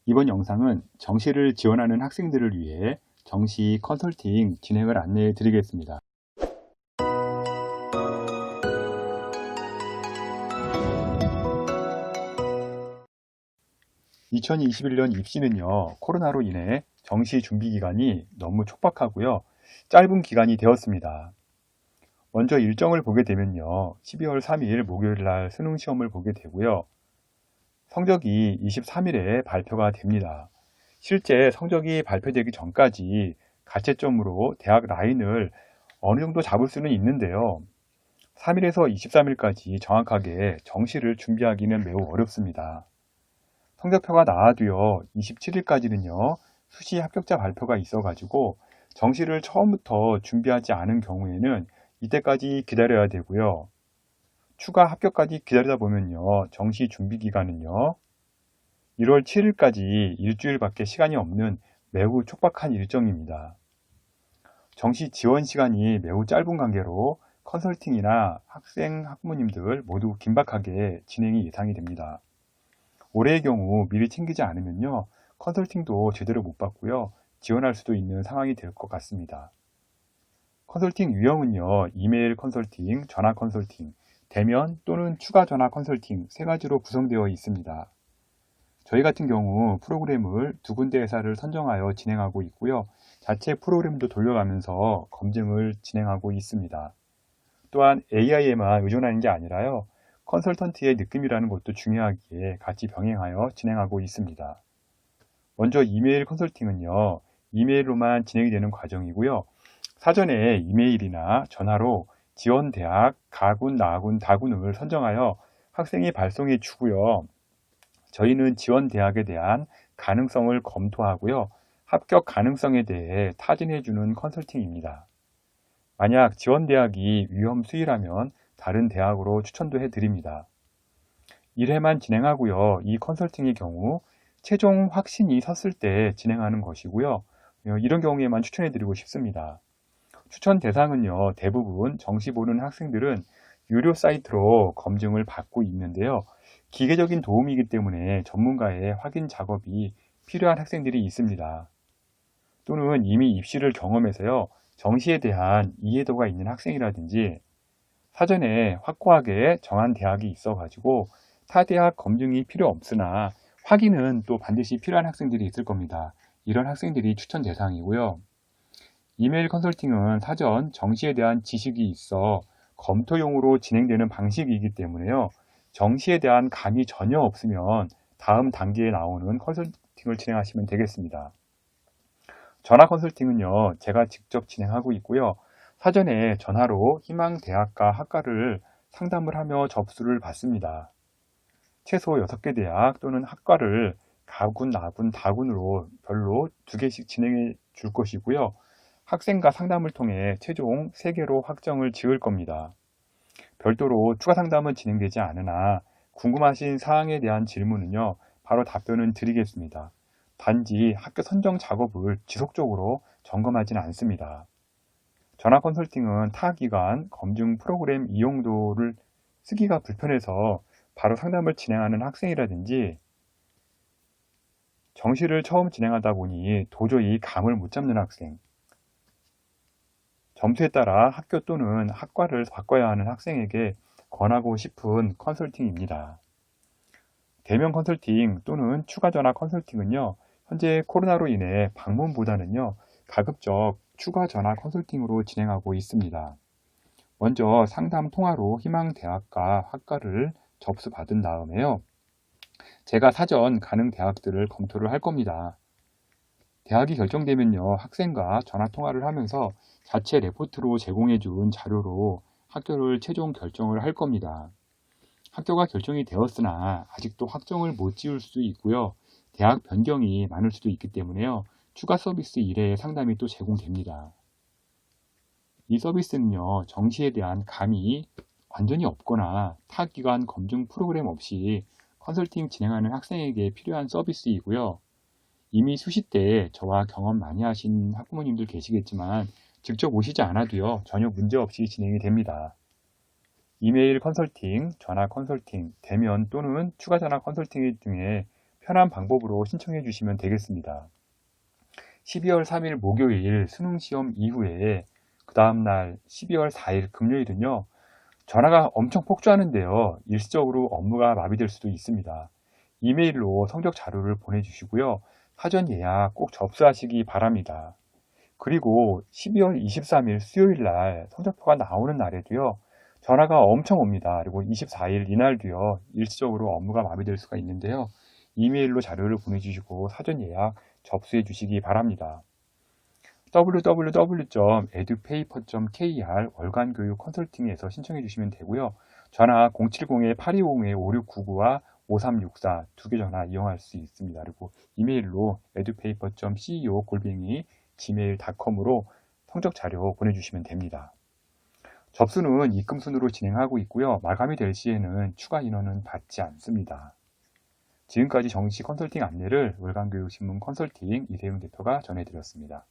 이번 영상은 정시를 지원하는 학생들을 위해 정시 컨설팅 진행을 안내해 드리겠습니다. 2021년 입시는요, 코로나로 인해 정시 준비 기간이 너무 촉박하고요, 짧은 기간이 되었습니다. 먼저 일정을 보게 되면요, 12월 3일 목요일 날 수능 시험을 보게 되고요, 성적이 23일에 발표가 됩니다. 실제 성적이 발표되기 전까지 가채점으로 대학 라인을 어느 정도 잡을 수는 있는데요. 3일에서 23일까지 정확하게 정시를 준비하기는 매우 어렵습니다. 성적표가 나와도요, 27일까지는요, 수시 합격자 발표가 있어가지고 정시를 처음부터 준비하지 않은 경우에는 이때까지 기다려야 되고요. 추가 합격까지 기다리다 보면요, 정시 준비 기간은요, 1월 7일까지 일주일밖에 시간이 없는 매우 촉박한 일정입니다. 정시 지원 시간이 매우 짧은 관계로 컨설팅이나 학생, 학부모님들 모두 긴박하게 진행이 예상이 됩니다. 올해의 경우 미리 챙기지 않으면요, 컨설팅도 제대로 못 받고요, 지원할 수도 있는 상황이 될 것 같습니다. 컨설팅 유형은요, 이메일 컨설팅, 전화 컨설팅, 대면 또는 추가 전화 컨설팅 세 가지로 구성되어 있습니다. 저희 같은 경우 프로그램을 두 군데 회사를 선정하여 진행하고 있고요. 자체 프로그램도 돌려가면서 검증을 진행하고 있습니다. 또한 AI에만 의존하는 게 아니라요. 컨설턴트의 느낌이라는 것도 중요하기에 같이 병행하여 진행하고 있습니다. 먼저 이메일 컨설팅은요. 이메일로만 진행이 되는 과정이고요. 사전에 이메일이나 전화로 지원 대학, 가군, 나군, 다군을 선정하여 학생이 발송해 주고요. 저희는 지원 대학에 대한 가능성을 검토하고요. 합격 가능성에 대해 타진해 주는 컨설팅입니다. 만약 지원 대학이 위험 수위라면 다른 대학으로 추천도 해드립니다. 1회만 진행하고요. 이 컨설팅의 경우 최종 확신이 섰을 때 진행하는 것이고요. 이런 경우에만 추천해드리고 싶습니다. 추천 대상은요, 대부분 정시 보는 학생들은 유료 사이트로 검증을 받고 있는데요. 기계적인 도움이기 때문에 전문가의 확인 작업이 필요한 학생들이 있습니다. 또는 이미 입시를 경험해서요, 정시에 대한 이해도가 있는 학생이라든지 사전에 확고하게 정한 대학이 있어가지고 타 대학 검증이 필요 없으나 확인은 또 반드시 필요한 학생들이 있을 겁니다. 이런 학생들이 추천 대상이고요. 이메일 컨설팅은 사전 정시에 대한 지식이 있어 검토용으로 진행되는 방식이기 때문에요. 정시에 대한 감이 전혀 없으면 다음 단계에 나오는 컨설팅을 진행하시면 되겠습니다. 전화 컨설팅은요, 제가 직접 진행하고 있고요. 사전에 전화로 희망 대학과 학과를 상담을 하며 접수를 받습니다. 최소 6개 대학 또는 학과를 가군, 나군, 다군으로 별로 2개씩 진행해 줄 것이고요. 학생과 상담을 통해 최종 3개로 확정을 지을 겁니다. 별도로 추가 상담은 진행되지 않으나 궁금하신 사항에 대한 질문은요, 바로 답변은 드리겠습니다. 단지 학교 선정 작업을 지속적으로 점검하지는 않습니다. 전화 컨설팅은 타 기관 검증 프로그램 이용도를 쓰기가 불편해서 바로 상담을 진행하는 학생이라든지 정시를 처음 진행하다 보니 도저히 감을 못 잡는 학생, 점수에 따라 학교 또는 학과를 바꿔야 하는 학생에게 권하고 싶은 컨설팅입니다. 대면 컨설팅 또는 추가 전화 컨설팅은요, 현재 코로나로 인해 방문보다는요, 가급적 추가 전화 컨설팅으로 진행하고 있습니다. 먼저 상담 통화로 희망 대학과 학과를 접수받은 다음에요, 제가 사전 가능 대학들을 검토를 할 겁니다. 대학이 결정되면요, 학생과 전화 통화를 하면서 자체 레포트로 제공해 준 자료로 학교를 최종 결정을 할 겁니다. 학교가 결정이 되었으나 아직도 확정을 못 지을 수도 있고요. 대학 변경이 많을 수도 있기 때문에요. 추가 서비스 1회 상담이 또 제공됩니다. 이 서비스는요, 정시에 대한 감이 완전히 없거나 타 기관 검증 프로그램 없이 컨설팅 진행하는 학생에게 필요한 서비스이고요. 이미 수시 때 저와 경험 많이 하신 학부모님들 계시겠지만 직접 오시지 않아도요, 전혀 문제 없이 진행이 됩니다. 이메일 컨설팅, 전화 컨설팅, 대면 또는 추가 전화 컨설팅 중에 편한 방법으로 신청해 주시면 되겠습니다. 12월 3일 목요일 수능시험 이후에 그 다음날 12월 4일 금요일은요, 전화가 엄청 폭주하는데요. 일시적으로 업무가 마비될 수도 있습니다. 이메일로 성적 자료를 보내주시고요. 사전 예약 꼭 접수하시기 바랍니다. 그리고 12월 23일 수요일 날 성적표가 나오는 날에도요, 전화가 엄청 옵니다. 그리고 24일 이날도요, 일시적으로 업무가 마비될 수가 있는데요. 이메일로 자료를 보내주시고 사전 예약 접수해 주시기 바랍니다. www.edupaper.kr 월간 교육 컨설팅에서 신청해 주시면 되고요. 전화 070-8250-5699와 5364 두 개 전화 이용할 수 있습니다. 그리고 이메일로 edupaper.ceo@gmail.com으로 성적 자료 보내주시면 됩니다. 접수는 입금순으로 진행하고 있고요. 마감이 될 시에는 추가 인원은 받지 않습니다. 지금까지 정시 컨설팅 안내를 월간교육신문 컨설팅 이세용 대표가 전해드렸습니다.